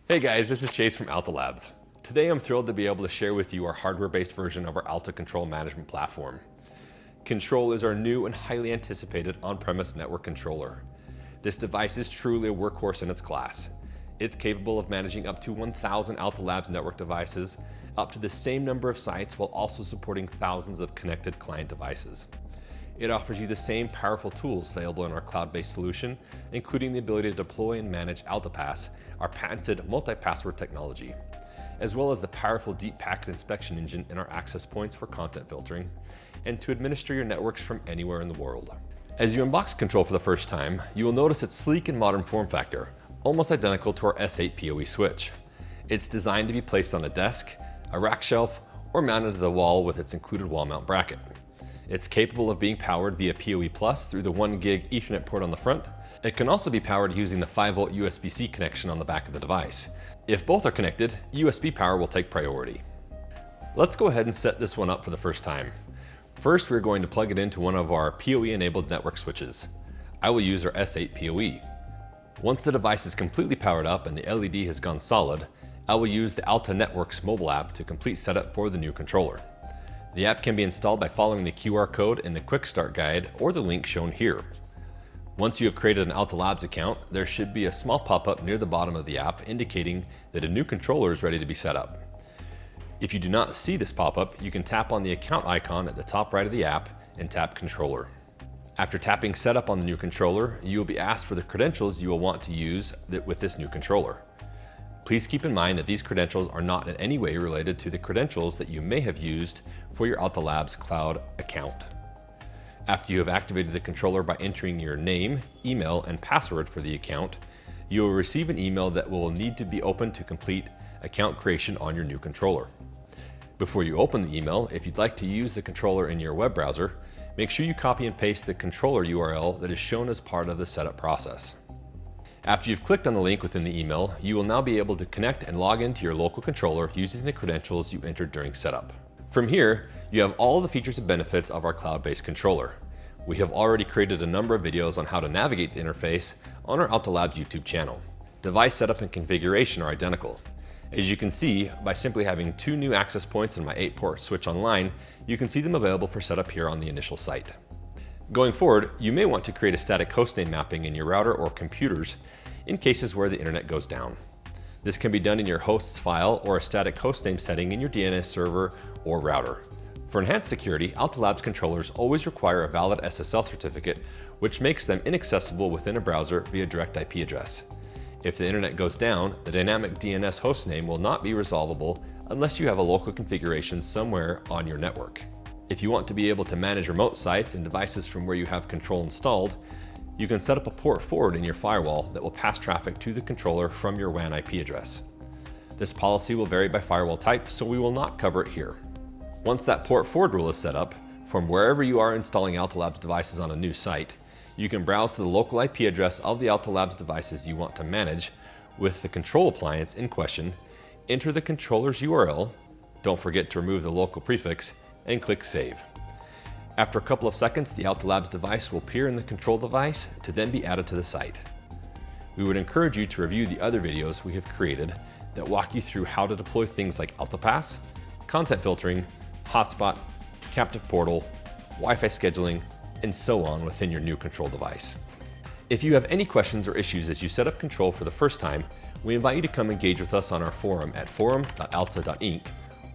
Hey guys, this is Chase from Alta Labs. Today I'm thrilled to be able to share with you our hardware-based version of our Alta Control management platform. Control is our new and highly anticipated on-premise network controller. This device is truly a workhorse in its class. It's capable of managing up to 1,000 Alta Labs network devices, up to the same number of sites, while also supporting thousands of connected client devices. It offers you the same powerful tools available in our cloud-based solution, including the ability to deploy and manage AltaPass, our patented multi-password technology, as well as the powerful deep packet inspection engine in our access points for content filtering, and to administer your networks from anywhere in the world. As you unbox Control for the first time, you will notice its sleek and modern form factor, almost identical to our S8 PoE switch. It's designed to be placed on a desk, a rack shelf, or mounted to the wall with its included wall mount bracket. It's capable of being powered via PoE Plus through the 1 gig Ethernet port on the front. It can also be powered using the 5-volt USB-C connection on the back of the device. If both are connected, USB power will take priority. Let's go ahead and set this one up for the first time. First, we're going to plug it into one of our PoE-enabled network switches. I will use our S8 PoE. Once the device is completely powered up and the LED has gone solid, I will use the Alta Networks mobile app to complete setup for the new controller. The app can be installed by following the QR code in the Quick Start guide or the link shown here. Once you have created an Alta Labs account, there should be a small pop-up near the bottom of the app indicating that a new controller is ready to be set up. If you do not see this pop-up, you can tap on the account icon at the top right of the app and tap Controller. After tapping Setup on the new controller, you will be asked for the credentials you will want to use with this new controller. Please keep in mind that these credentials are not in any way related to the credentials that you may have used for your Alta Labs cloud account. After you have activated the controller by entering your name, email, and password for the account, you will receive an email that will need to be opened to complete account creation on your new controller. Before you open the email, if you'd like to use the controller in your web browser, make sure you copy and paste the controller URL that is shown as part of the setup process. After you've clicked on the link within the email, you will now be able to connect and log into your local controller using the credentials you entered during setup. From here, you have all the features and benefits of our cloud-based controller. We have already created a number of videos on how to navigate the interface on our Alta Labs YouTube channel. Device setup and configuration are identical. As you can see, by simply having 2 new access points in my 8-port switch online, you can see them available for setup here on the initial site. Going forward, you may want to create a static hostname mapping in your router or computers in cases where the internet goes down. This can be done in your hosts file or a static hostname setting in your DNS server or router. For enhanced security, Alta Labs controllers always require a valid SSL certificate, which makes them inaccessible within a browser via direct IP address. If the internet goes down, the dynamic DNS hostname will not be resolvable unless you have a local configuration somewhere on your network. If you want to be able to manage remote sites and devices from where you have Control installed, you can set up a port forward in your firewall that will pass traffic to the controller from your WAN IP address. This policy will vary by firewall type, so we will not cover it here. Once that port forward rule is set up, from wherever you are installing Alta Labs devices on a new site, you can browse to the local IP address of the Alta Labs devices you want to manage with the control appliance in question, enter the controller's URL, don't forget to remove the local prefix, and click Save. After a couple of seconds, the Alta Labs device will appear in the control device to then be added to the site. We would encourage you to review the other videos we have created that walk you through how to deploy things like AltaPass, content filtering, hotspot, captive portal, Wi-Fi scheduling, and so on within your new control device. If you have any questions or issues as you set up Control for the first time, we invite you to come engage with us on our forum at forum.alta.inc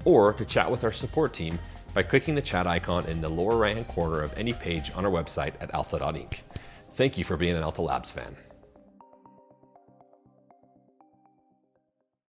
or to chat with our support team by clicking the chat icon in the lower right-hand corner of any page on our website at Alta.inc. Thank you for being an Alta Labs fan.